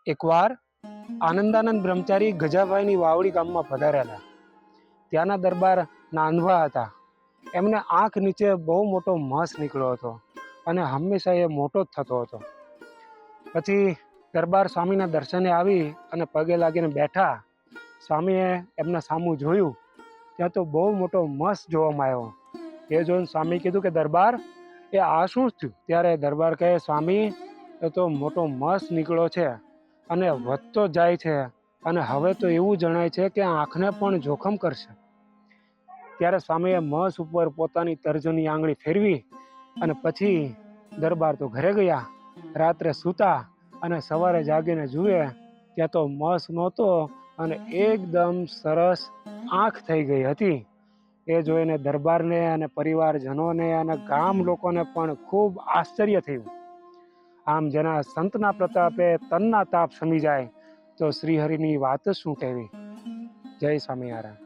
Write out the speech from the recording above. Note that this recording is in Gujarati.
એકવાર આનંદાનંદ બ્રહ્મચારી ગજાભાઈની વાવડી ગામમાં પધારેલા. ત્યાંના દરબાર નાંદવા હતા. એમને આંખ નીચે બહુ મોટો મસ નીકળ્યો હતો અને હંમેશા એ મોટો જ થતો હતો. પછી દરબાર સ્વામીના દર્શને આવી અને પગે લાગીને બેઠા. સ્વામીએ એમના સામું જોયું, ત્યાં તો બહુ મોટો મસ જોવામાં આવ્યો. એ જોઈને સ્વામી કીધું કે દરબાર, એ આ શું થયું? ત્યારે દરબાર કહે, સ્વામી, એ તો મોટો મસ નીકળ્યો છે અને વધતો જાય છે અને હવે તો એવું જણાય છે કે આંખને પણ જોખમ કરશે. ત્યારે સ્વામીએ મસ ઉપર પોતાની તર્જની આંગળી ફેરવી અને પછી દરબાર તો ઘરે ગયા. રાત્રે સૂતા અને સવારે જાગીને જુએ ત્યાં તો મસ નહોતો અને એકદમ સરસ આંખ થઈ ગઈ હતી. એ જોઈને દરબારને અને પરિવારજનોને અને ગામ લોકોને પણ ખૂબ આશ્ચર્ય થયું. આમ જેના સંતના પ્રતાપે તનના તાપ શમી જાય તો શ્રીહરિની વાત જ શું કહેવી. જય સ્વામિનારાયણ.